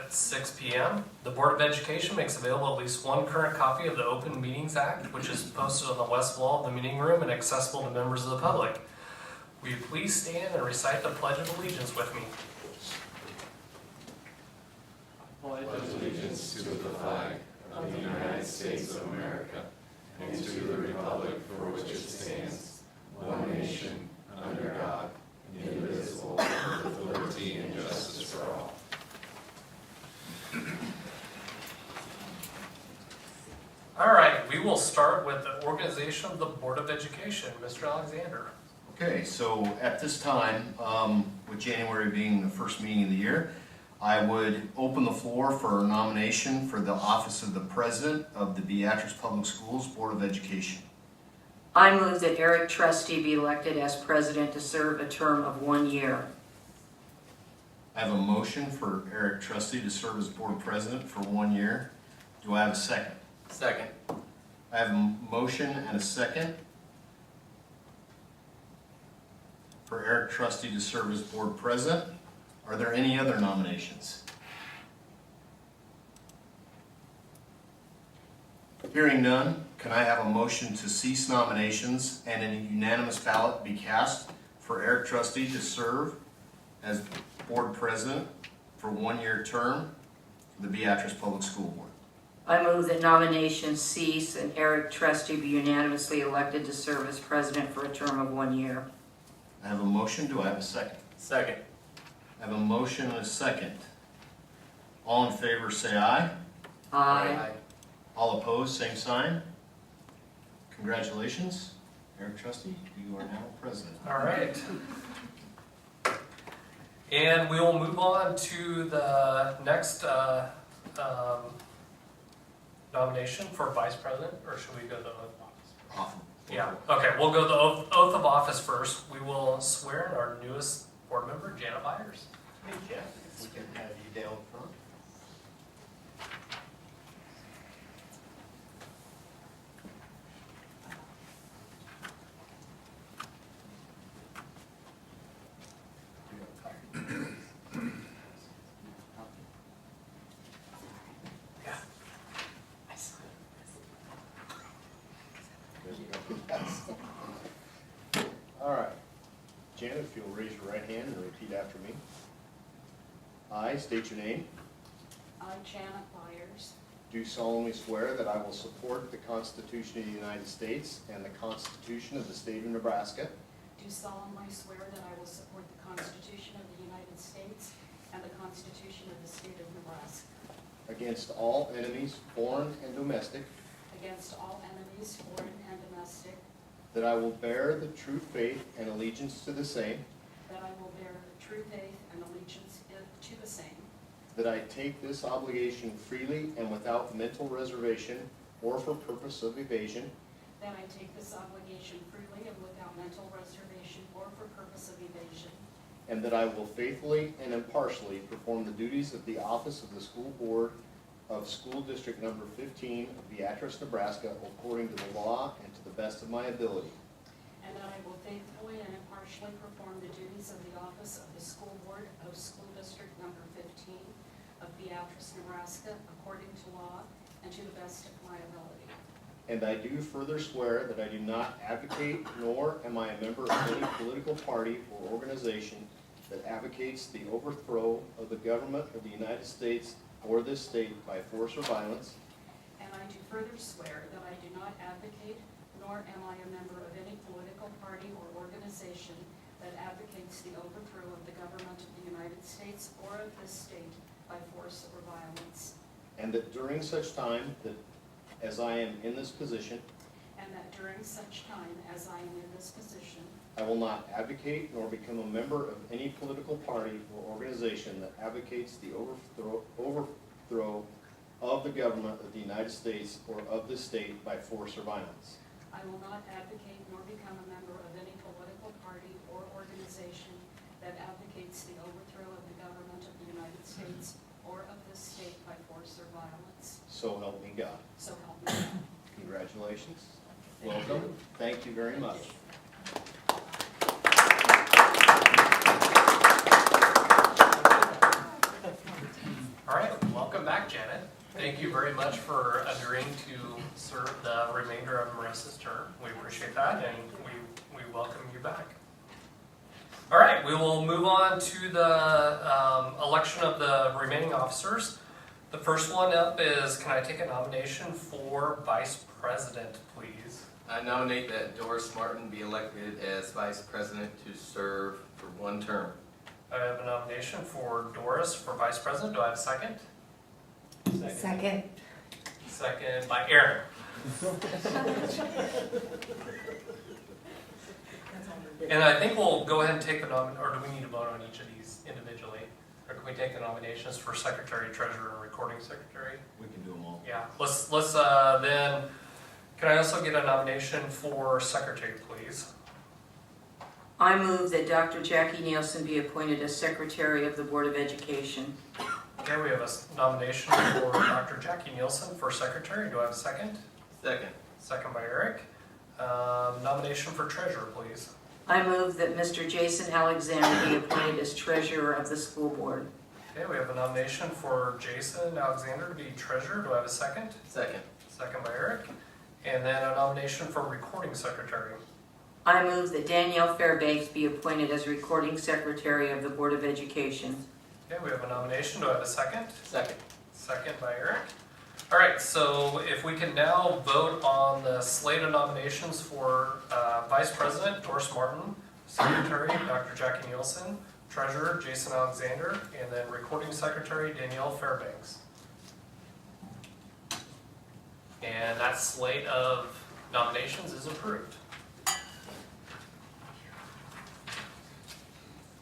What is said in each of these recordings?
at 6 p.m. The Board of Education makes available at least one current copy of the Open Meetings Act, which is posted on the west wall of the meeting room and accessible to members of the public. Will you please stand and recite the Pledge of Allegiance with me? Pledge allegiance to the flag of the United States of America and to the republic for which it stands, one nation, under God, indivisible, with liberty and justice for all. All right, we will start with the organization of the Board of Education. Mr. Alexander. Okay, so at this time, with January being the first meeting of the year, I would open the floor for nomination for the office of the President of the Beatrice Public Schools Board of Education. I move that Eric Trusty be elected as president to serve a term of 1 year. I have a motion for Eric Trusty to serve as Board President for 1 year. Do I have a second? Second. I have a motion and a second for Eric Trusty to serve as Board President. Are there any other nominations? Hearing none, can I have a motion to cease nominations and a unanimous ballot be cast for Eric Trusty to serve as Board President for 1 year term for the Beatrice Public School Board? I move that nominations cease and Eric Trusty be unanimously elected to serve as president for a term of 1 year. I have a motion. Do I have a second? Second. I have a motion and a second. All in favor say aye. Aye. All opposed, same sign. Congratulations, Eric Trusty, you are now president. All right. And we will move on to the next nomination for vice president, or should we go to the oath of office? Awesome. Yeah, okay, we'll go to the oath of office first. We will swear in our newest board member, Janet Byers. Hey, Jeff, we can have you down front. All right. Janet, if you'll raise your right hand and repeat after me. I state your name. I, Janet Byers, Do solemnly swear that I will support the Constitution of the United States and the Constitution of the State of Nebraska do solemnly swear that I will support the Constitution of the United States and the Constitution of the State of Nebraska against all enemies, foreign and domestic, against all enemies, foreign and domestic, that I will bear the true faith and allegiance to the same, that I will bear true faith and allegiance to the same, that I take this obligation freely and without mental reservation or for purpose of evasion, that I take this obligation freely and without mental reservation or for purpose of evasion, and that I will faithfully and impartially perform the duties of the office of the School Board of School District Number 15 of Beatrice, Nebraska, according to the law and to the best of my ability. and that I will faithfully and impartially perform the duties of the office of the School Board of School District Number 15 of Beatrice, Nebraska, according to law and to the best of my ability. And I do further swear that I do not advocate nor am I a member of any political party or organization that advocates the overthrow of the government of the United States or this state by force or violence, And I do further swear that I do not advocate, nor am I a member of any political party or organization that advocates the overthrow of the government of the United States or of this state by force or violence, and that during such time that as I am in this position, and that during such time as I am in this position, I will not advocate nor become a member of any political party or organization that advocates the overthrow of the government of the United States or of this state by force or violence. I will not advocate nor become a member of any political party or organization that advocates the overthrow of the government of the United States or of this state by force or violence. So help me God. So help me God. Congratulations. Welcome. Thank you very much. All right, welcome back, Janet. Thank you very much for agreeing to serve the remainder of Marissa's term. We appreciate that, and we welcome you back. All right, we will move on to the election of the remaining officers. The first one up is, can I take a nomination for vice president, please? I nominate that Doris Martin be elected as vice president to serve for one term. I have a nomination for Doris for vice president. Do I have a second? Second. Second by Aaron. And I think we'll go ahead and take the or do we need to vote on each of these individually? Or can we take the nominations for secretary, treasurer, and recording secretary? We can do them all. Yeah, let's then, can I also get a nomination for secretary, please? I move that Dr. Jackie Nielsen be appointed as Secretary of the Board of Education. Okay, we have a nomination for Dr. Jackie Nielsen for secretary. Do I have a second? Second. Second by Eric. Nomination for treasurer, please. I move that Mr. Jason Alexander be appointed as Treasurer of the School Board. Okay, we have a nomination for Jason Alexander to be treasurer. Do I have a second? Second. Second by Eric. And then a nomination for recording secretary. I move that Danielle Fairbanks be appointed as Recording Secretary of the Board of Education. Okay, we have a nomination. Do I have a second? Second. Second by Eric. All right, so if we can now vote on the slate of nominations for Vice President, Doris Martin, Secretary, Dr. Jackie Nielsen, Treasurer, Jason Alexander, and then Recording Secretary, Danielle Fairbanks. And that slate of nominations is approved.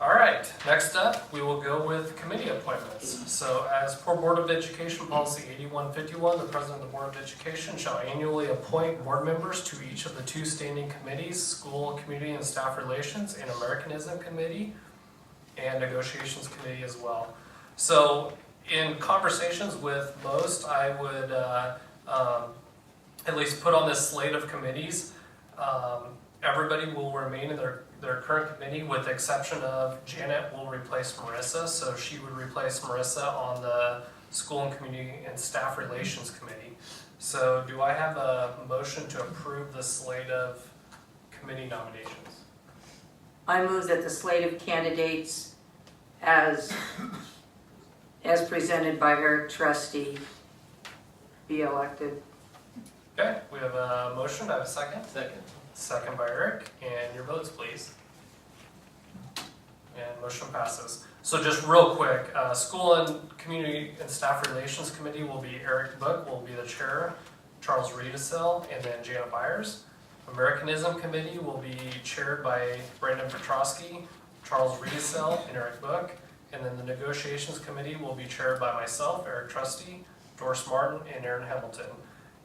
All right, next up, we will go with committee appointments. So as per Board of Education Policy 8151, the President of the Board of Education shall annually appoint board members to each of the two standing committees, School, Community, and Staff Relations, and Americanism Committee, and Negotiations Committee as well. So in conversations with most, I would at least put on this slate of committees, everybody will remain in their current committee with the exception of Janet will replace Marissa. So she would replace Marissa on the School and Community and Staff Relations Committee. So do I have a motion to approve the slate of committee nominations? I move that the slate of candidates as presented by Eric Trusty be elected. Okay, we have a motion. Do I have a second? Second. Second by Eric, and your votes, please. And motion passes. So just real quick, School and Community and Staff Relations Committee will be Eric Book will be the chair, Charles Riedesel, and then Janet Byers. Americanism Committee will be chaired by Brandon Petrosky, Charles Riedesel, and Eric Book. And then the Negotiations Committee will be chaired by myself, Eric Trusty, Doris Martin, and Aaron Hamilton.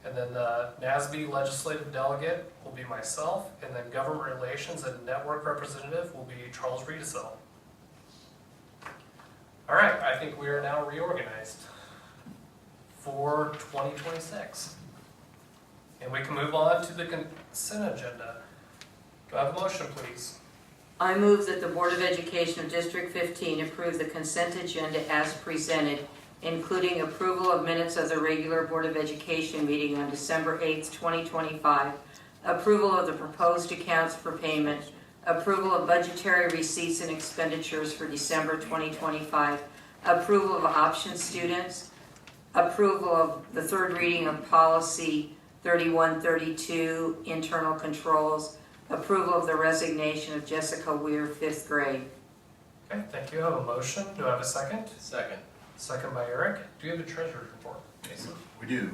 And then the NASB legislative delegate will be myself, and then government relations and network representative will be Charles Riedesel. All right, I think we are now reorganized for 2026. And we can move on to the consent agenda. Do I have a motion, please? I move that the Board of Education of District 15 approve the consent agenda as presented, including approval of minutes of the regular Board of Education meeting on December 8th, 2025, approval of the proposed accounts for payment, approval of budgetary receipts and expenditures for December 2025, approval of option students, approval of the third reading of policy 3132, internal controls, approval of the resignation of Jessica Weir, 5th grade. Okay, thank you. I have a motion. Do I have a second? Second. Second by Eric. Do you have a treasurer's report, Jason? We do.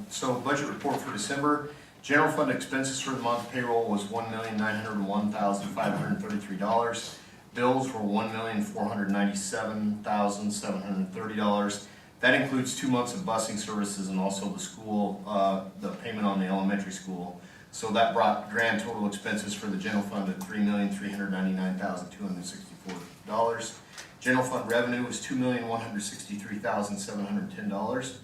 So budget report for December. General fund expenses for the month payroll was $1,901,533. Bills were $1,497,730. That includes 2 months of busing services and also the school, the payment on the elementary school. So that brought grand total expenses for the general fund at $3,399,264. General fund revenue was $2,163,710.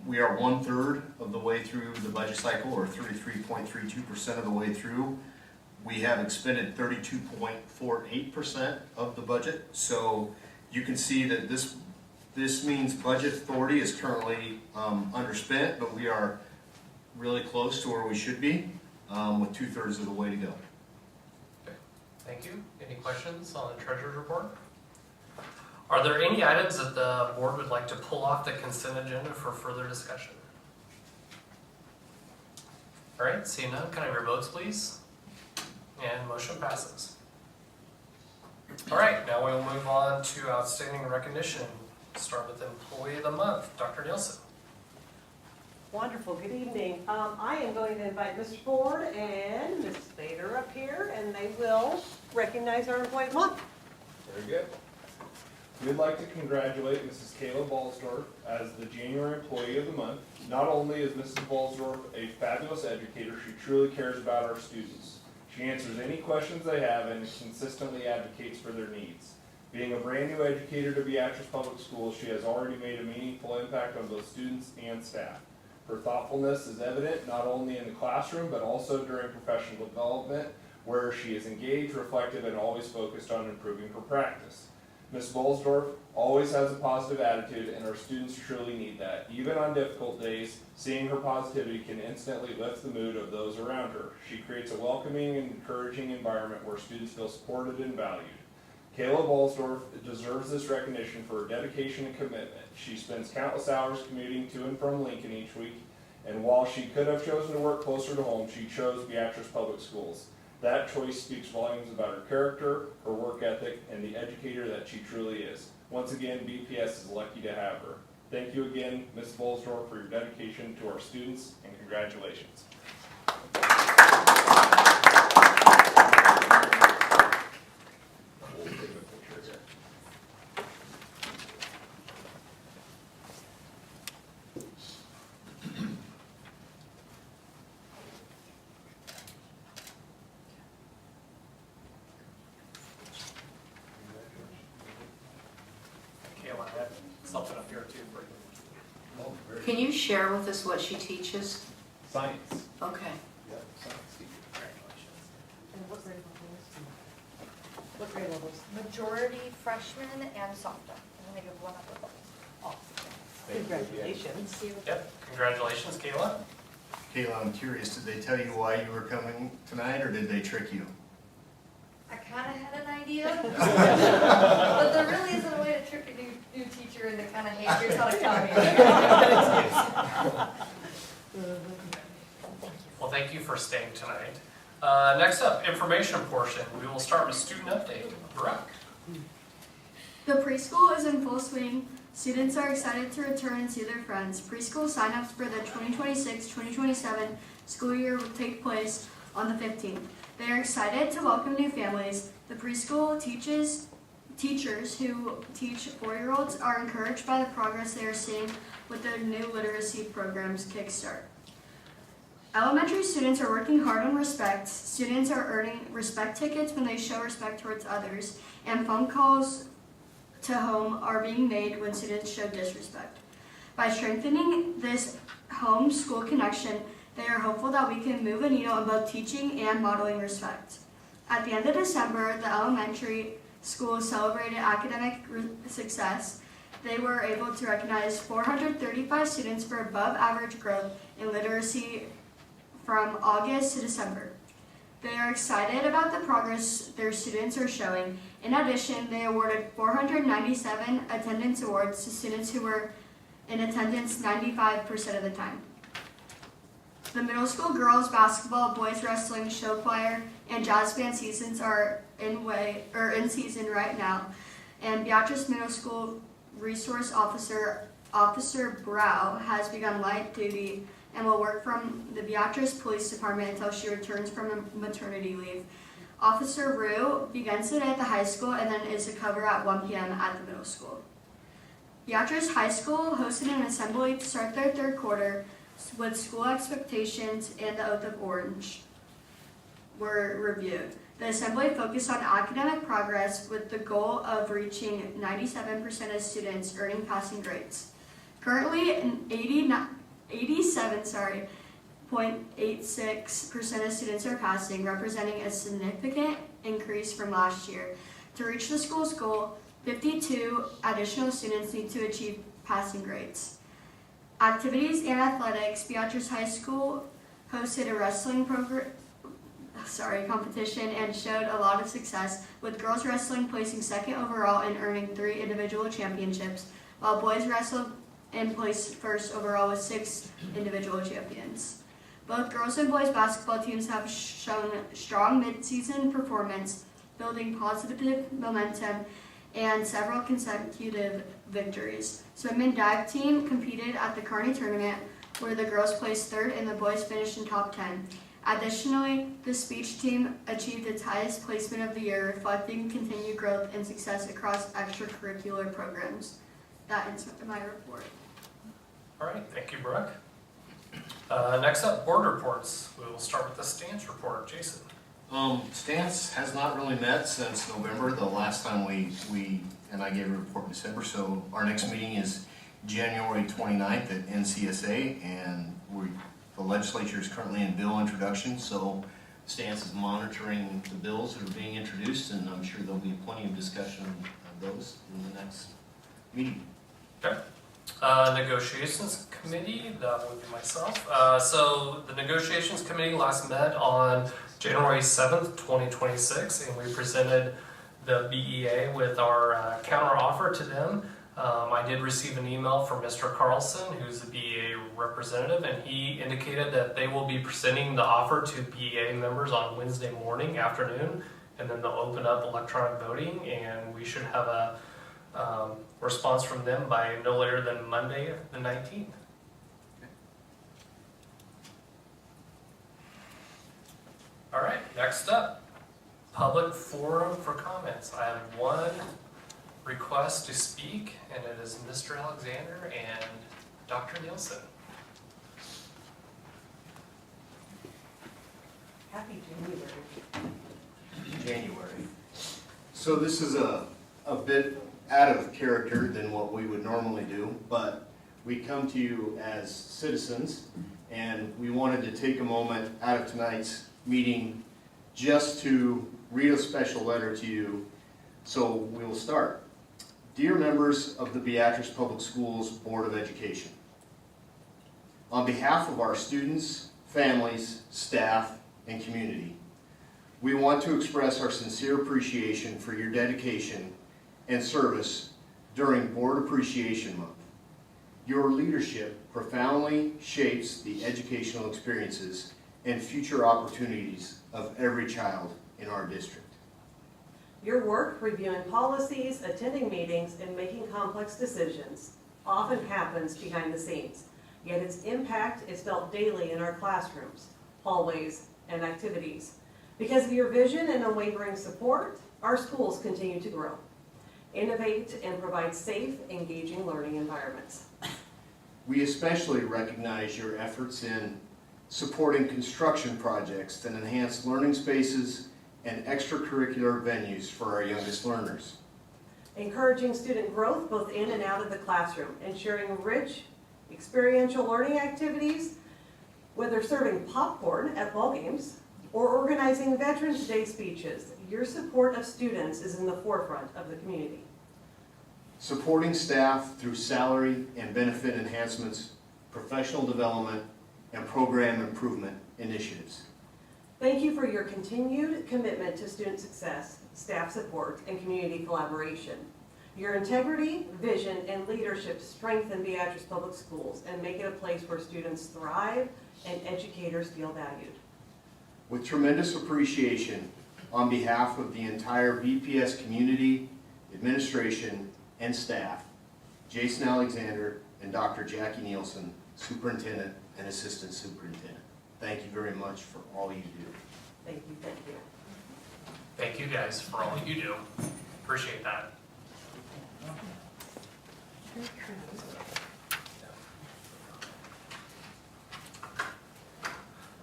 We are 1/3 of the way through the budget cycle, or 33.32% of the way through. We have expended 32.48% of the budget. So you can see that this This means budget authority is currently underspent, but we are really close to where we should be, with 2/3 of the way to go. Thank you. Any questions on the treasurer's report? Are there any items that the board would like to pull off the consent agenda for further discussion? All right, seeing none, can I have your votes, please? And motion passes. All right, now we'll move on to outstanding recognition. Start with Employee of the Month, Dr. Nielsen. Wonderful, good evening. I am going to invite Mr. Ford and Ms. Bader up here, and they will recognize our Employee of the Month. Very good. We'd like to congratulate Mrs. Kayla Balsdorf as the January Employee of the Month. Not only is Mrs. Balsdorf a fabulous educator, she truly cares about our students. She answers any questions they have and consistently advocates for their needs. Being a brand new educator to Beatrice Public Schools, she has already made a meaningful impact on both students and staff. Her thoughtfulness is evident not only in the classroom, but also during professional development, where she is engaged, reflective, and always focused on improving her practice. Ms. Balsdorf always has a positive attitude, and our students truly need that. Even on difficult days, seeing her positivity can instantly lift the mood of those around her. She creates a welcoming and encouraging environment where students feel supported and valued. Kayla Balsdorf deserves this recognition for her dedication and commitment. She spends countless hours commuting to and from Lincoln each week, and while she could have chosen to work closer to home, she chose Beatrice Public Schools. That choice speaks volumes about her character, her work ethic, and the educator that she truly is. Once again, BPS is lucky to have her. Thank you again, Ms. Balsdorf, for your dedication to our students, and congratulations. We'll take a picture here. Kayla, I have something up here too for you. Can you share with us what she teaches? Science. Okay. Yep, science teacher. Congratulations. And what grade levels? What grade levels? Majority freshman and sophomore. I'm gonna give one up with all. Congratulations. Yep, congratulations, Kayla. Kayla, I'm curious, did they tell you why you were coming tonight, or did they trick you? I kinda had an idea. But there really isn't a way to trick a new teacher into kinda, hey, here's how to come here. Well, thank you for staying tonight. Next up, information portion. We will start with student update. Brooke. The preschool is in full swing. Students are excited to return and see their friends. Preschool signups for the 2026-2027 school year will take place on the 15th. They are excited to welcome new families. The preschool teachers who teach 4-year-olds are encouraged by the progress they are seeing with their new literacy program's Kickstart. Elementary students are working hard on respect. Students are earning respect tickets when they show respect towards others, and phone calls to home are being made when students show disrespect. By strengthening this home-school connection, they are hopeful that we can move a needle in both teaching and modeling respect. At the end of December, the elementary school celebrated academic success. They were able to recognize 435 students for above-average growth in literacy from August to December. They are excited about the progress their students are showing. In addition, they awarded 497 attendance awards to students who were in attendance 95% of the time. The middle school girls basketball, boys wrestling, show choir, and jazz band seasons are in season right now. And Beatrice Middle School Resource Officer Brow has begun light duty and will work from the Beatrice Police Department until she returns from maternity leave. Officer Rue begins today at the high school and then is to cover at 1 p.m. at the middle school. Beatrice High School hosted an assembly to start their third quarter with school expectations and the Oath of Orange were reviewed. The assembly focused on academic progress with the goal of reaching 97% of students earning passing grades. Currently, 87.86% of students are passing, representing a significant increase from last year. To reach the school's goal, 52 additional students need to achieve passing grades. Activities and athletics. Beatrice High School hosted a wrestling competition and showed a lot of success, with girls wrestling placing second overall and earning 3 individual championships, while boys wrestled and placed first overall with 6 individual champions. Both girls and boys basketball teams have shown strong mid-season performance, building positive momentum and several consecutive victories. Swim and dive team competed at the Kearney tournament, where the girls placed 3rd and the boys finished in top 10. Additionally, the speech team achieved its highest placement of the year, reflecting continued growth and success across extracurricular programs. That ends my report. All right, thank you, Brooke. Next up, board reports. We will start with the stance report. Jason. Stance has not really met since November, the last time and I gave a report in December, so our next meeting is January 29th at NCSA, and the legislature is currently in bill introduction, so Stance is monitoring the bills that are being introduced, and I'm sure there'll be plenty of discussion of those in the next meeting. Okay. Negotiations committee, that would be myself. So the negotiations committee last met on January 7th, 2026, and we presented the BEA with our counter offer to them. I did receive an email from Mr. Carlson, who's the BEA representative, and he indicated that they will be presenting the offer to BEA members on Wednesday afternoon, and then they'll open up electronic voting, and we should have a response from them by no later than Monday, the 19th. All right, next up, public forum for comments. I have one request to speak, and it is Mr. Alexander and Dr. Nielsen. Happy January. So this is a bit out of character than what we would normally do, but we come to you as citizens, and we wanted to take a moment out of tonight's meeting just to read a special letter to you. So we will start. Dear members of the Beatrice Public Schools Board of Education, on behalf of our students, families, staff, and community, we want to express our sincere appreciation for your dedication and service during Board Appreciation Month. Your leadership profoundly shapes the educational experiences and future opportunities of every child in our district. Your work reviewing policies, attending meetings, and making complex decisions often happens behind the scenes, yet its impact is felt daily in our classrooms, hallways, and activities. Because of your vision and unwavering support, our schools continue to grow, innovate, and provide safe, engaging learning environments. We especially recognize your efforts in supporting construction projects that enhance learning spaces and extracurricular venues for our youngest learners. Encouraging student growth both in and out of the classroom, ensuring rich, experiential learning activities, whether serving popcorn at ball games or organizing Veterans Day speeches. Your support of students is in the forefront of the community. Supporting staff through salary and benefit enhancements, professional development, and program improvement initiatives. Thank you for your continued commitment to student success, staff support, and community collaboration. Your integrity, vision, and leadership strengthen Beatrice Public Schools and make it a place where students thrive and educators feel valued. With tremendous appreciation on behalf of the entire BPS community, administration, and staff, Jason Alexander and Dr. Jackie Nielsen, Superintendent and Assistant Superintendent. Thank you very much for all you do. Thank you, thank you. Thank you guys for all you do. Appreciate that.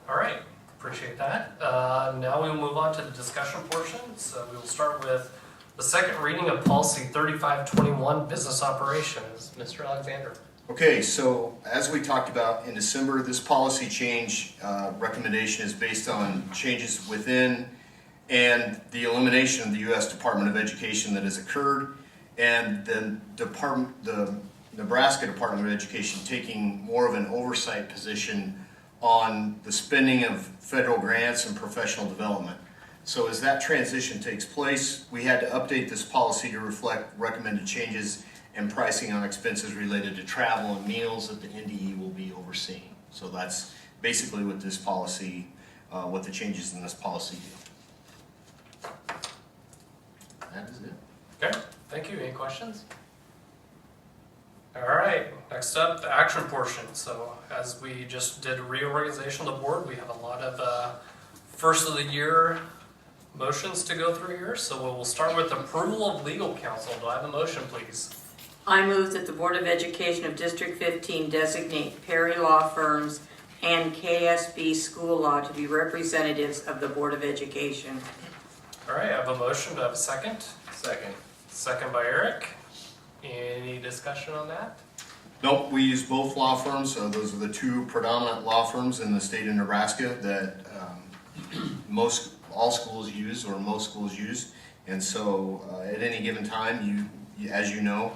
All right, appreciate that. Now we will move on to the discussion portion. So we will start with the second reading of policy 3521, business operations. Mr. Alexander. Okay, so as we talked about in December, this policy change recommendation is based on changes within and the elimination of the U.S. Department of Education that has occurred. and the Nebraska Department of Education taking more of an oversight position on the spending of federal grants and professional development. So as that transition takes place, we had to update this policy to reflect recommended changes and pricing on expenses related to travel and meals that the NDE will be overseeing. So that's basically what this policy, what the changes in this policy do. That is it. Okay, thank you. Any questions? All right, next up, the action portion. So as we just did a reorganization of the board, we have a lot of first of the year motions to go through here. So we'll start with approval of legal counsel. Do I have a motion, please? I move that the Board of Education of District 15 designate Perry Law Firms and KSB School Law to be representatives of the Board of Education. All right, I have a motion. Do I have a second? Second. Second by Eric. Any discussion on that? Nope, we use both law firms. Those are the two predominant law firms in the state of Nebraska that all schools use, or most schools use. And so at any given time, as you know,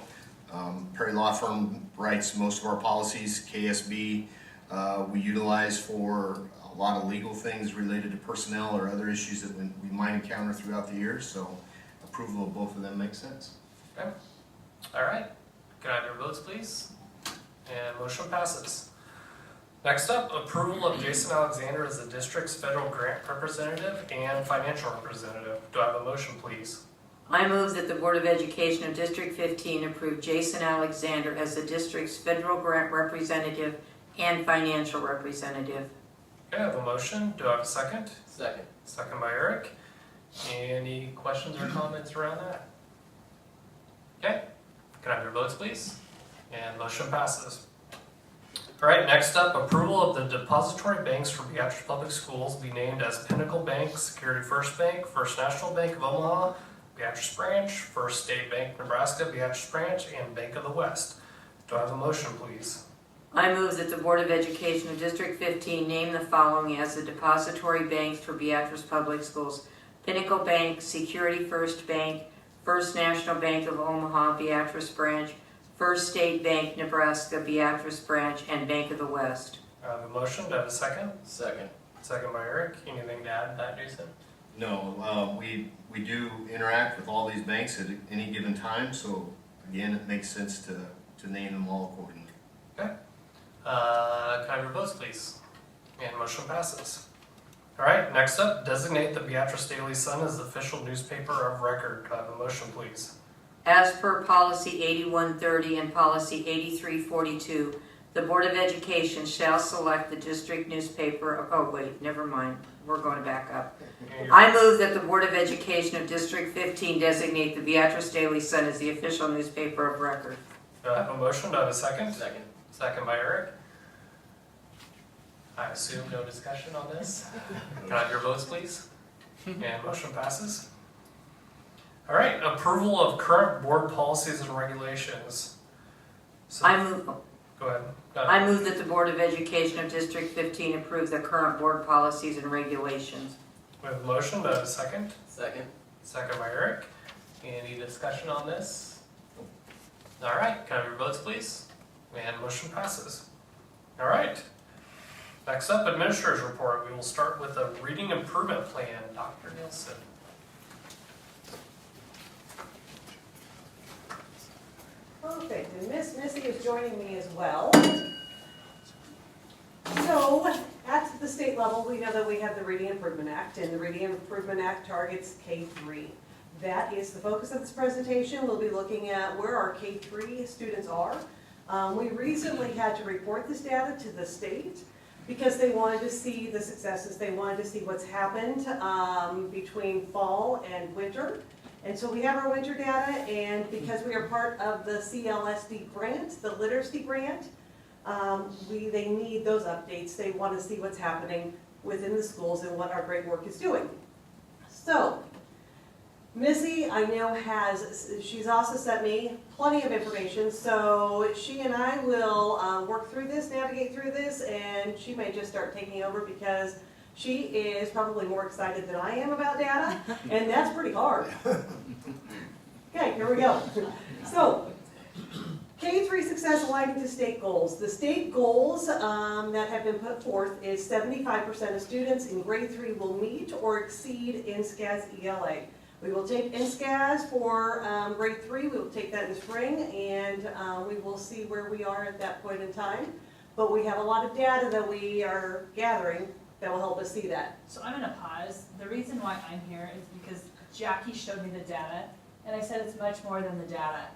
Perry Law Firm writes most of our policies. KSB we utilize for a lot of legal things related to personnel or other issues that we might encounter throughout the year. So approval of both of them makes sense. Okay. All right. Can I have your votes, please? And motion passes. Next up, approval of Jason Alexander as the district's federal grant representative and financial representative. Do I have a motion, please? I move that the Board of Education of District 15 approve Jason Alexander as the district's federal grant representative and financial representative. Okay, I have a motion. Do I have a second? Second. Second by Eric. Any questions or comments around that? Okay. Can I have your votes, please? And motion passes. All right, next up, approval of the depository banks for Beatrice Public Schools be named as Pinnacle Bank, Security First Bank, First National Bank of Omaha, Beatrice Branch, First State Bank Nebraska, Beatrice Branch, and Bank of the West. Do I have a motion, please? I move that the Board of Education of District 15 name the following as the depository banks for Beatrice Public Schools: Pinnacle Bank, Security First Bank, First National Bank of Omaha, Beatrice Branch, First State Bank Nebraska, Beatrice Branch, and Bank of the West. I have a motion. Do I have a second? Second. Second by Eric. Anything to add to that, Jason? No, we do interact with all these banks at any given time. So again, it makes sense to name them all accordingly. Okay. Can I have your votes, please? And motion passes. All right, next up, designate the Beatrice Daily Sun as the official newspaper of record. Do I have a motion, please? As per Policy 8130 and Policy 8342, the Board of Education shall select the district newspaper. Oh, wait, never mind. We're going to back up. I move that the Board of Education of District 15 designate the Beatrice Daily Sun as the official newspaper of record. Do I have a motion? Do I have a second? Second. Second by Eric. I assume no discussion on this. Can I have your votes, please? And motion passes. All right, approval of current board policies and regulations. So, I move go ahead. I move that the Board of Education of District 15 approve the current board policies and regulations. We have a motion. Do I have a second? Second. Second by Eric. Any discussion on this? All right, can I have your votes, please? And motion passes. All right. Next up, Administrator's Report. We will start with a reading improvement plan. Dr. Nielsen. Perfect, and Miss Missy is joining me as well. So, at the state level, we know that we have the Reading Improvement Act, and the Reading Improvement Act targets K-3. That is the focus of this presentation. We'll be looking at where our K-3 students are. We recently had to report this data to the state because they wanted to see the successes. They wanted to see what's happened between fall and winter. And so we have our winter data, and because we are part of the CLSD grant, the literacy grant, they need those updates. They want to see what's happening within the schools and what our great work is doing. So, Missy, I know she's also sent me plenty of information, so she and I will work through this, navigate through this, and she may just start taking over because she is probably more excited than I am about data, and that's pretty hard. Okay, here we go. So, K-3 success aligning to state goals. The state goals that have been put forth is 75% of students in grade 3 will meet or exceed NSCAS ELA. We will take NSCAS for grade 3, we will take that in the spring, and we will see where we are at that point in time. But we have a lot of data that we are gathering that will help us see that. So I'm gonna pause. The reason why I'm here is because Jackie showed me the data, and I said it's much more than the data.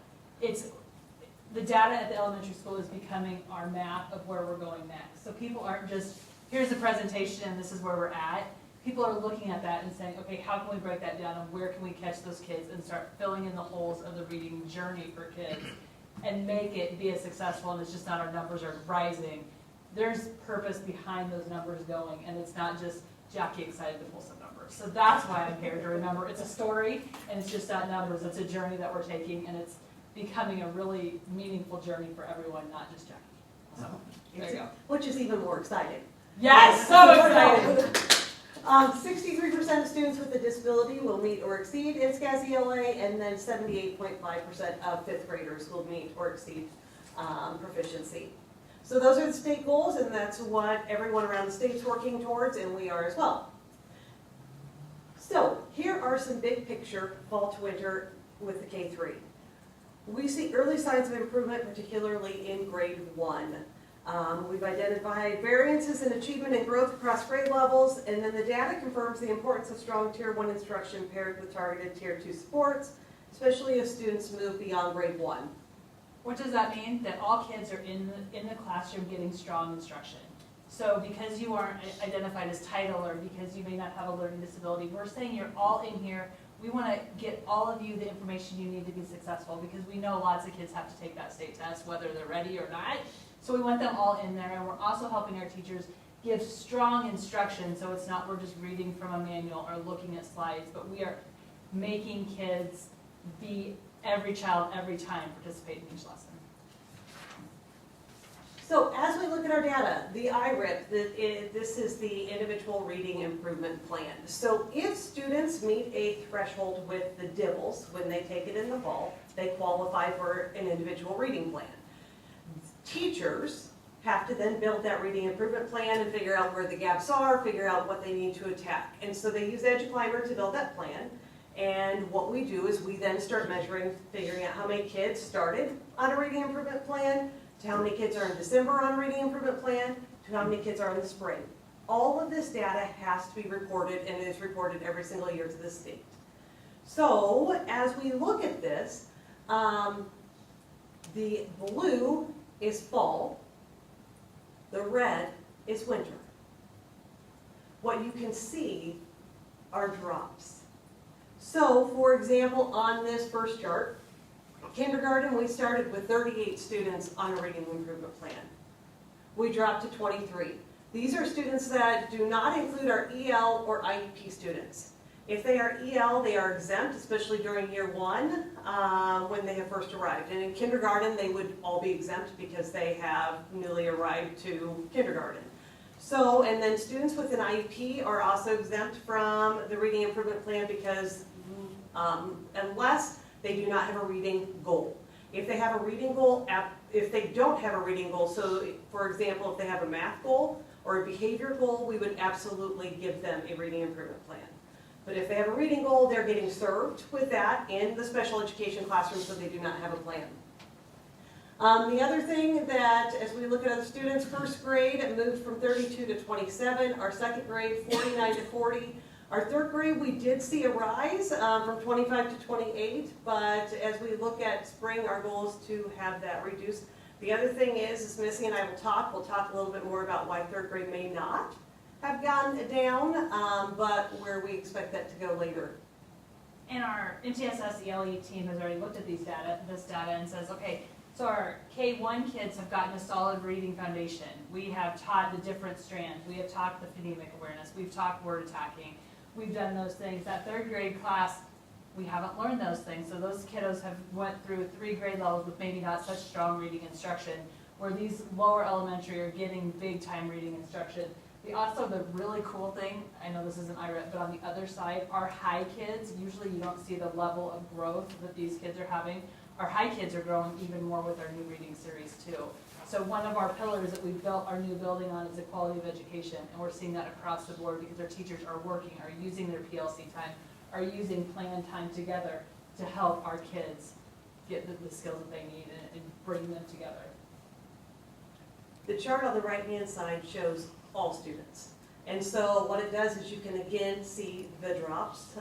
The data at the elementary school is becoming our map of where we're going next. So people aren't just, here's the presentation and this is where we're at. People are looking at that and saying, okay, how can we break that down and where can we catch those kids and start filling in the holes of the reading journey for kids and make it be as successful, and it's just not our numbers are rising. There's purpose behind those numbers going, and it's not just Jackie excited to pull some numbers. So that's why I'm here, to remember it's a story and it's just not numbers. It's a journey that we're taking, and it's becoming a really meanable journey for everyone, not just Jackie. So, there you go. Which is even more exciting. Yes, so excited. 63% of students with a disability will meet or exceed NSCAS ELA, and then 78.5% of fifth graders will meet or exceed proficiency. So those are the state goals, and that's what everyone around the state's working towards, and we are as well. So here are some big picture fall to winter with the K-3. We see early signs of improvement, particularly in grade 1. We've identified variances in achievement and growth across grade levels, and then the data confirms the importance of strong Tier 1 instruction paired with targeted Tier 2 supports, especially as students move beyond grade 1. What does that mean? That all kids are in the classroom getting strong instruction. So because you aren't identified as title, or because you may not have a learning disability, we're saying you're all in here. We want to get all of you the information you need to be successful, because we know lots of kids have to take that state test, whether they're ready or not. So we want them all in there, and we're also helping our teachers give strong instruction, so it's not we're just reading from a manual or looking at slides, but we are making kids be every child, every time, participate in each lesson. So as we look at our data, the IRIP, this is the Individual Reading Improvement Plan. So if students meet a threshold with the DIBELS when they take it in the fall, they qualify for an individual reading plan. Teachers have to then build that reading improvement plan and figure out where the gaps are, figure out what they need to attack. And so they use EduClimber to build that plan. And what we do is we then start measuring, figuring out how many kids started on a reading improvement plan, to how many kids are in December on a reading improvement plan, to how many kids are in the spring. All of this data has to be reported, and it is reported every single year to the state. So as we look at this, the blue is fall, the red is winter. What you can see are drops. So, for example, on this first chart, kindergarten, we started with 38 students on a reading improvement plan. We dropped to 23. These are students that do not include our EL or IEP students. If they are EL, they are exempt, especially during year 1 when they have first arrived. And in kindergarten, they would all be exempt because they have newly arrived to kindergarten. So, and then students with an IEP are also exempt from the reading improvement plan because unless they do not have a reading goal. If they have a reading goal, if they don't have a reading goal, so for example, if they have a math goal or a behavior goal, we would absolutely give them a reading improvement plan. But if they have a reading goal, they're getting served with that in the special education classroom, so they do not have a plan. The other thing that, as we look at other students, first grade moved from 32 to 27, our second grade 49 to 40. Our third grade, we did see a rise from 25 to 28, but as we look at spring, our goal is to have that reduced. The other thing is Missy and I will talk a little bit more about why third grade may not have gone down, but where we expect that to go later. And our MTSS ELE team has already looked at this data and says, okay, so our K1 kids have gotten a solid reading foundation. We have taught the different strands. We have taught the phonemic awareness. We've taught word attacking. We've done those things. That third grade class, we haven't learned those things. So those kiddos have went through 3 grade levels with maybe not such strong reading instruction, where these lower elementary are getting big time reading instruction. Also, the really cool thing, I know this isn't IREP, but on the other side, our high kids, usually you don't see the level of growth that these kids are having. our high kids are growing even more with our new reading series too. So one of our pillars that we've built our new building on is the quality of education, and we're seeing that across the board because our teachers are working, are using their PLC time, are using planned time together to help our kids get the skills that they need and bring them together. The chart on the right-hand side shows all students. And so what it does is you can again see the drops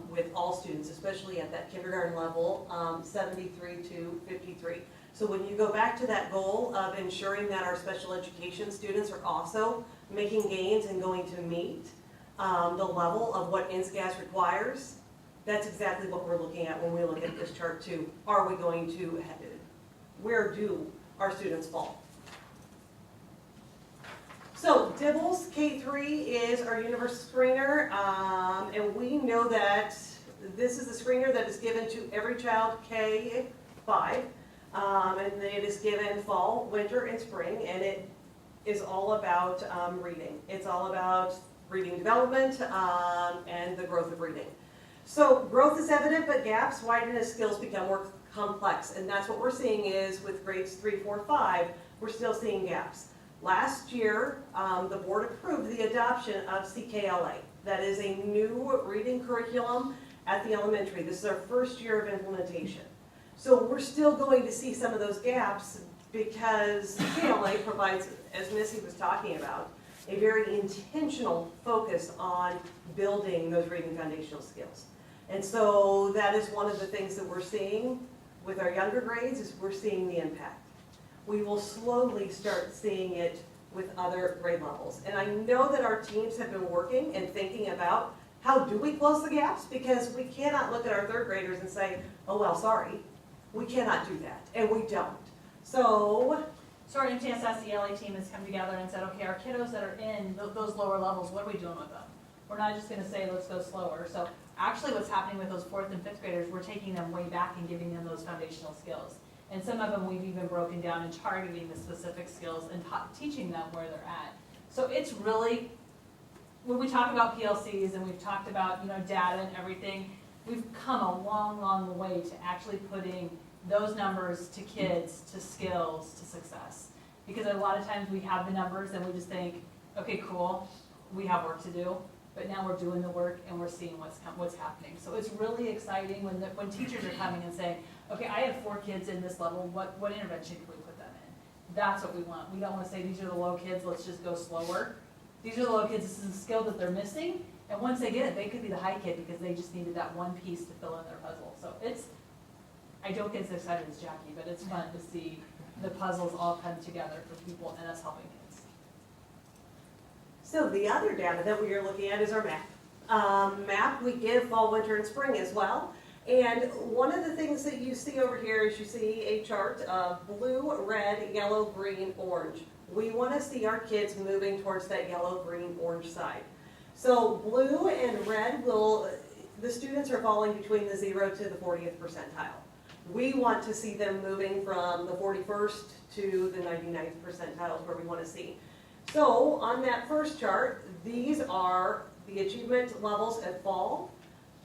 with all students, especially at that kindergarten level, 73 to 53. So when you go back to that goal of ensuring that our special education students are also making gains and going to meet the level of what NSCAS requires, that's exactly what we're looking at when we look at this chart too. Are we going to, where do our students fall? So Dibbles K3 is our universal screener, and we know that this is the screener that is given to every child K5, and it is given fall, winter, and spring, and it is all about reading. It's all about reading development and the growth of reading. So growth is evident, but gaps widen as skills become more complex, and that's what we're seeing is with grades 3, 4, 5, we're still seeing gaps. Last year, the board approved the adoption of CKLA. That is a new reading curriculum at the elementary. This is our first year of implementation. So we're still going to see some of those gaps because CKLA provides, as Missy was talking about, a very intentional focus on building those reading foundational skills. And so that is one of the things that we're seeing with our younger grades is we're seeing the impact. We will slowly start seeing it with other grade levels. And I know that our teams have been working and thinking about how do we close the gaps, because we cannot look at our third graders and say, oh, well, sorry. We cannot do that, and we don't. So our MTSS ELA team has come together and said, okay, our kiddos that are in those lower levels, what are we doing with them? We're not just gonna say, let's go slower. So actually what's happening with those 4th and 5th graders, we're taking them way back and giving them those foundational skills. And some of them we've even broken down and targeting the specific skills and teaching them where they're at. So it's really, when we talk about PLCs and we've talked about, you know, data and everything, we've come a long, long way to actually putting those numbers to kids, to skills, to success. Because a lot of times we have the numbers and we just think, okay, cool, we have work to do. But now we're doing the work and we're seeing what's happening. So it's really exciting when teachers are coming and saying, okay, I have 4 kids in this level, what intervention can we put them in? That's what we want. We don't want to say these are the low kids, let's just go slower. These are the low kids, this is a skill that they're missing, and once they get it, they could be the high kid because they just needed that one piece to fill in their puzzle. So I don't get as excited as Jackie, but it's fun to see the puzzles all come together for people and us helping kids. So the other data that we are looking at is our map. Map we give fall, winter, and spring as well. And one of the things that you see over here is you see a chart of blue, red, yellow, green, orange. We want to see our kids moving towards that yellow, green, orange side. So blue and red the students are falling between the 0 to the 40th percentile. We want to see them moving from the 41st to the 99th percentile is where we want to see. So on that first chart, these are the achievement levels at fall.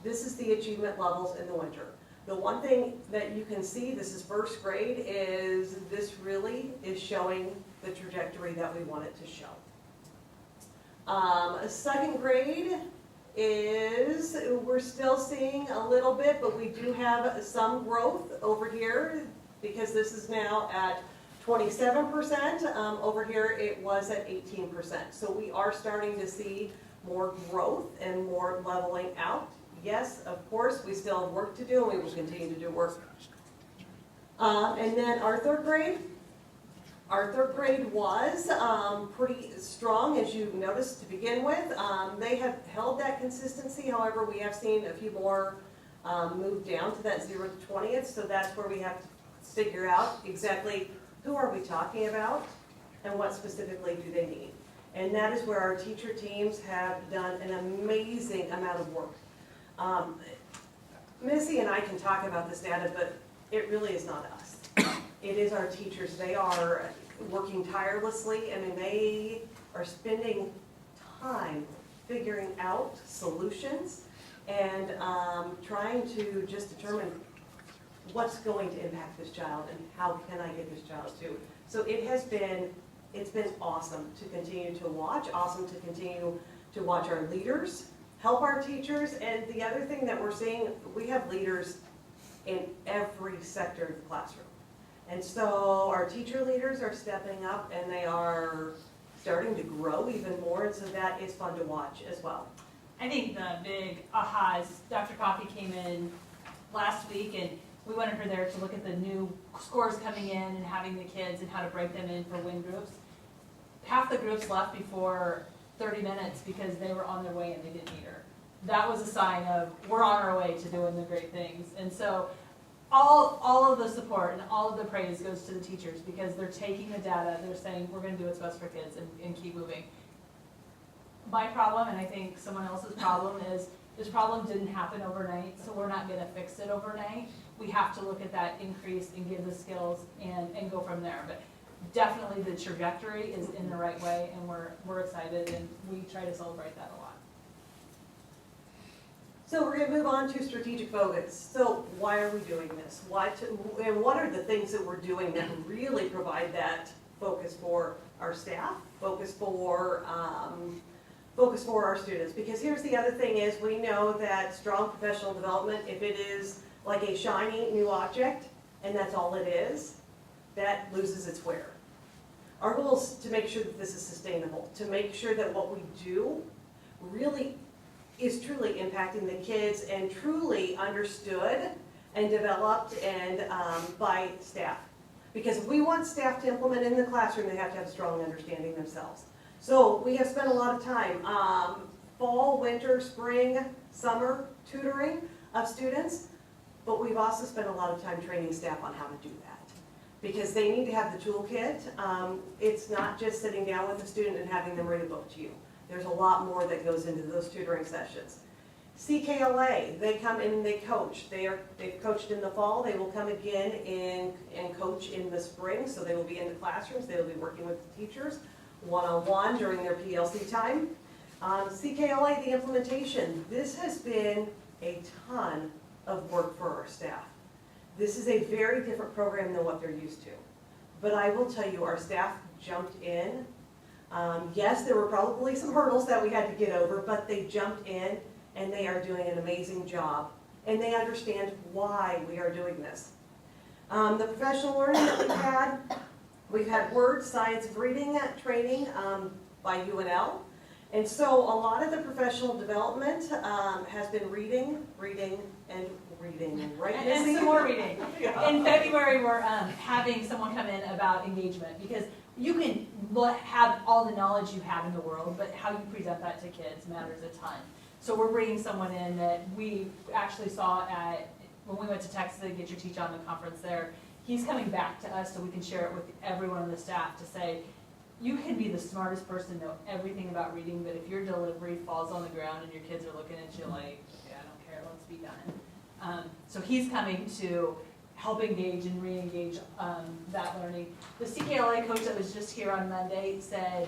This is the achievement levels in the winter. The one thing that you can see, this is first grade, is this really is showing the trajectory that we want it to show. Second grade is, we're still seeing a little bit, but we do have some growth over here because this is now at 27%. Over here it was at 18%. So we are starting to see more growth and more leveling out. Yes, of course, we still have work to do, and we will continue to do work. And then our third grade was pretty strong, as you noticed to begin with. They have held that consistency. However, we have seen a few more move down to that 0 to 20th. So that's where we have to figure out exactly who are we talking about and what specifically do they need. And that is where our teacher teams have done an amazing amount of work. Missy and I can talk about this data, but it really is not us. It is our teachers. They are working tirelessly. I mean, they are spending time figuring out solutions and trying to just determine what's going to impact this child and how can I get this child to? So it's been awesome to continue to watch, awesome to continue to watch our leaders help our teachers. And the other thing that we're seeing, we have leaders in every sector of the classroom. And so our teacher leaders are stepping up and they are starting to grow even more, and so that is fun to watch as well. I think the big ahas, Dr. Coffey came in last week and we wanted her there to look at the new scores coming in and having the kids and how to break them in for win groups. Half the groups left before 30 minutes because they were on their way and they didn't meet her. That was a sign of we're on our way to doing the great things. And so all of the support and all of the praise goes to the teachers because they're taking the data, they're saying we're going to do what's best for kids and keep moving. My problem, and I think someone else's problem, is this problem didn't happen overnight, so we're not going to fix it overnight. We have to look at that increase and give the skills and go from there. But definitely the trajectory is in the right way, and we're excited, and we try to celebrate that a lot. So we're going to move on to strategic focus. So why are we doing this? And what are the things that we're doing that really provide that focus for our staff, focus for our students? Because here's the other thing is we know that strong professional development, if it is like a shiny new object and that's all it is, that loses its wear. Our goal is to make sure that this is sustainable, to make sure that what we do really is truly impacting the kids and truly understood and developed and by staff. Because if we want staff to implement in the classroom, they have to have a strong understanding themselves. So we have spent a lot of time, fall, winter, spring, summer tutoring of students, but we've also spent a lot of time training staff on how to do that. Because they need to have the toolkit. It's not just sitting down with a student and having them read a book to you. There's a lot more that goes into those tutoring sessions. CKLA, they come in and they coach. They've coached in the fall. They will come again and coach in the spring. So they will be in the classrooms. They will be working with the teachers one-on-one during their PLC time. CKLA, the implementation. This has been a ton of work for our staff. This is a very different program than what they're used to. But I will tell you, our staff jumped in. Yes, there were probably some hurdles that we had to get over, but they jumped in and they are doing an amazing job. And they understand why we are doing this. The professional learning that we've had words, science of reading training by UNL. And so a lot of the professional development has been reading, and reading, right? And some more reading. In February, we're having someone come in about engagement because you can have all the knowledge you have in the world, but how you present that to kids matters a ton. So we're bringing someone in that we actually saw when we went to Texas to get your Teach On the conference there. He's coming back to us so we can share it with everyone on the staff to say, you can be the smartest person, know everything about reading, but if your delivery falls on the ground and your kids are looking at you like, yeah, I don't care, let's be done. So he's coming to help engage and re-engage that learning. The CKLA coach that was just here on Monday said,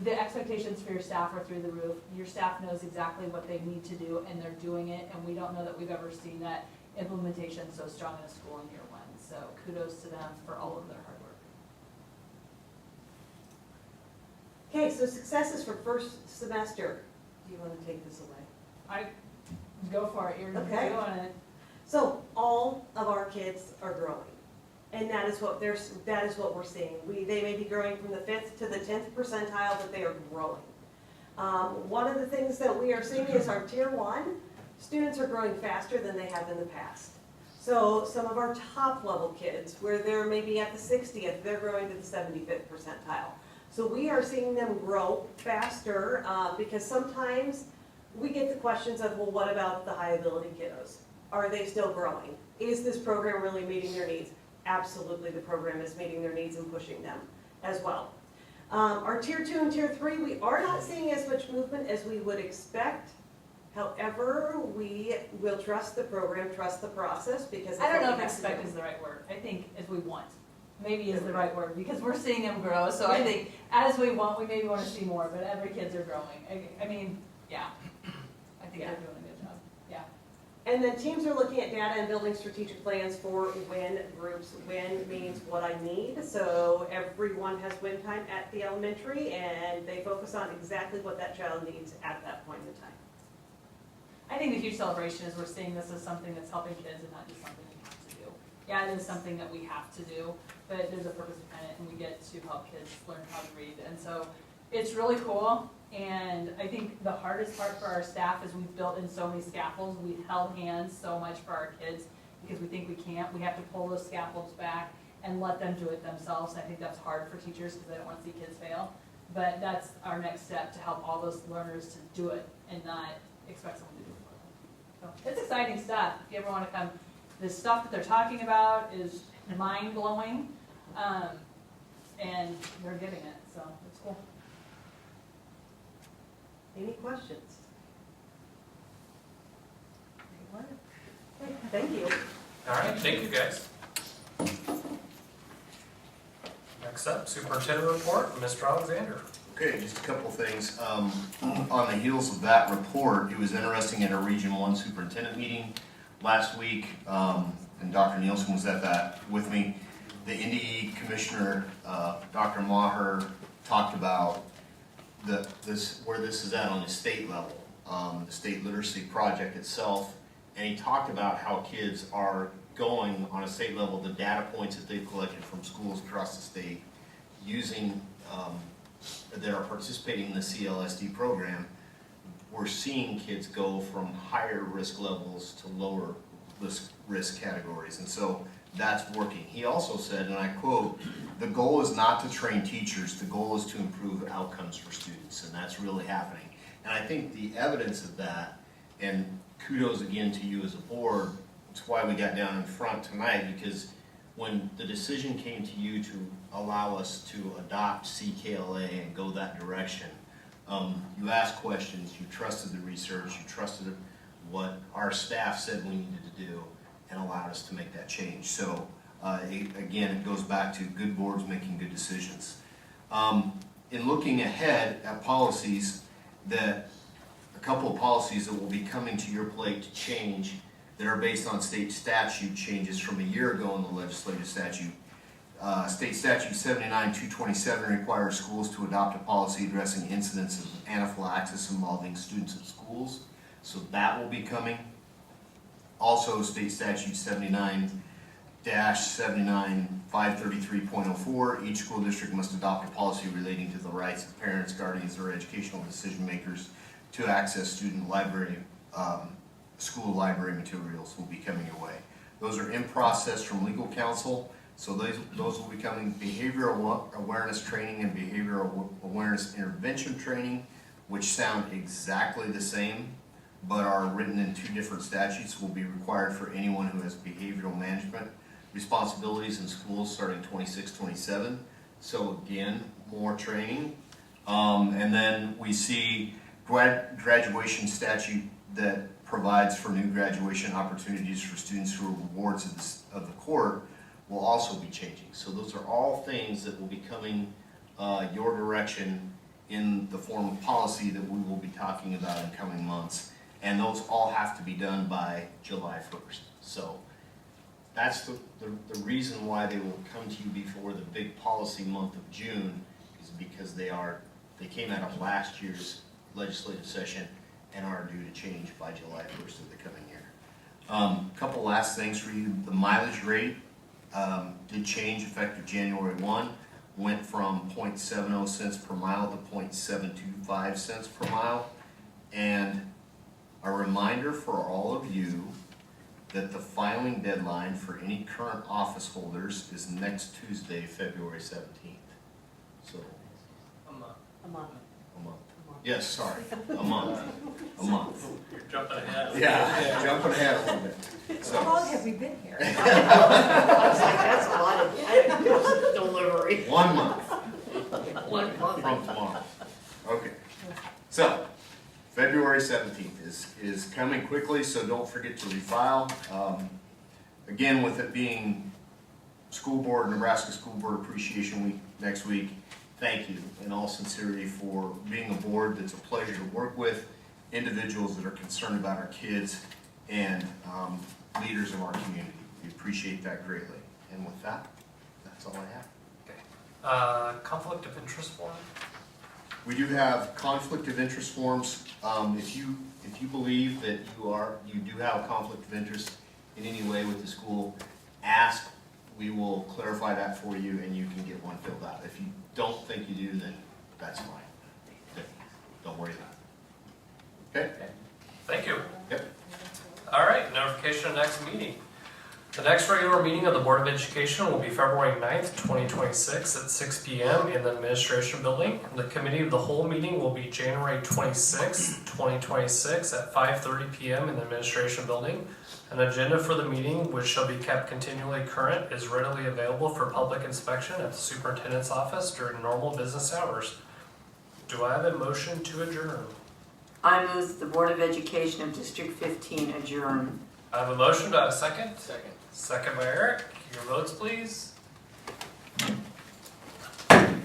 the expectations for your staff are through the roof. Your staff knows exactly what they need to do and they're doing it, and we don't know that we've ever seen that implementation so strong in a school in year one. So kudos to them for all of their hard work. Okay, so successes for first semester. Do you want to take this away? Go for it, you're Okay. doing it. So all of our kids are growing. And that is what we're seeing. They may be growing from the 5th to the 10th percentile, but they are growing. One of the things that we are seeing is our Tier 1 students are growing faster than they have in the past. So some of our top level kids, where they're maybe at the 60th, they're growing to the 75th percentile. So we are seeing them grow faster because sometimes we get the questions of, well, what about the high ability kiddos? Are they still growing? Is this program really meeting their needs? Absolutely, the program is meeting their needs and pushing them as well. Our Tier 2 and Tier 3, we are not seeing as much movement as we would expect. However, we will trust the program, trust the process, because I don't know if expect is the right word. I think as we want, maybe is the right word, because we're seeing them grow. So I think as we want, we maybe want to see more, but every kids are growing. I mean, yeah, I think they're doing a good job. Yeah. And then teams are looking at data and building strategic plans for win groups. Win means what I need, so everyone has win time at the elementary, and they focus on exactly what that child needs at that point in time. I think the huge celebration is we're seeing this as something that's helping kids and not just something we have to do. Yeah, it is something that we have to do, but there's a purpose behind it, and we get to help kids learn how to read. And so it's really cool, and I think the hardest part for our staff is we've built in so many scaffolds. We've held hands so much for our kids because we think we can't. We have to pull those scaffolds back and let them do it themselves. And I think that's hard for teachers because they don't want to see kids fail. But that's our next step, to help all those learners to do it and not expect someone to do it for them. So it's exciting stuff. If you ever want to come, the stuff that they're talking about is mind-blowing, and they're getting it, so it's cool. Any questions? Thank you. All right, thank you guys. Next up, superintendent report, Mr. Alexander. Okay, just a couple of things. On the heels of that report, it was interesting at a Region 1 superintendent meeting last week, and Dr. Nielsen was at that with me. The NDE Commissioner, Dr. Maher, talked about where this is at on the state level, the state literacy project itself, and he talked about how kids are going on a state level, the data points that they've collected from schools across the state, using that are participating in the CLSD program. We're seeing kids go from higher risk levels to lower risk categories, and so that's working. He also said, and I quote, "The goal is not to train teachers, the goal is to improve outcomes for students," and that's really happening. And I think the evidence of that, and kudos again to you as a board, it's why we got down in front tonight, because when the decision came to you to allow us to adopt CKLA and go that direction, you asked questions, you trusted the research, you trusted what our staff said we needed to do, and allowed us to make that change. So again, it goes back to good boards making good decisions. In looking ahead at policies, a couple of policies that will be coming to your plate to change that are based on state statute changes from a year ago in the legislative statute. State Statute 79-227 requires schools to adopt a policy addressing incidents of anaphylaxis involving students at schools. So that will be coming. Also, State Statute 79-79-533.04, each school district must adopt a policy relating to the rights of parents, guardians, or educational decision makers to access student library, school library materials will be coming your way. Those are in process from legal counsel, so those will be coming. Behavioral awareness training and behavioral awareness intervention training, which sound exactly the same, but are written in two different statutes, will be required for anyone who has behavioral management responsibilities in schools starting 26-27. So again, more training. And then we see graduation statute that provides for new graduation opportunities for students who are wards of the court will also be changing. So those are all things that will be coming your direction in the form of policy that we will be talking about in coming months. And those all have to be done by July 1st. So that's the reason why they will come to you before the big policy month of June, is because they came out of last year's legislative session and are due to change by July 1st of the coming year. Couple last things for you. The mileage rate did change effective January 1, went from 0.70 cents per mile to 0.725 cents per mile. And a reminder for all of you that the filing deadline for any current office holders is next Tuesday, February 17th. So, A month. A month. a month. Yes, sorry, a month. A month. You're jumping ahead. Yeah, jumping ahead a little bit. So, How long have we been here? I was like, that's a lot of delivery. 1 month 1 month. from tomorrow. Okay. So, February 17th is coming quickly, so don't forget to refile. Again, with it being Nebraska School Board Appreciation Week next week, thank you in all sincerity for being a board that's a pleasure to work with, individuals that are concerned about our kids, and leaders of our community. We appreciate that greatly. And with that, that's all I have. Conflict of interest form? We do have conflict of interest forms. If you believe that you do have a conflict of interest in any way with the school, ask. We will clarify that for you and you can get one filled out. If you don't think you do, then that's fine. Don't worry about it. Okay? Thank you. Yep. All right, notification of next meeting. The next regular meeting of the Board of Education will be February 9th, 2026 at 6 p.m. in the Administration Building. The Committee of the Whole meeting will be January 26th, 2026 at 5:30 p.m. in the Administration Building. An agenda for the meeting, which shall be kept continually current, is readily available for public inspection at the Superintendent's office during normal business hours. Do I have a motion to adjourn? I move that the Board of Education of District 15 adjourn. I have a motion. Do I have a second? Second. Second by Eric. Your votes, please. And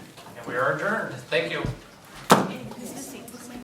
we are adjourned. Thank you.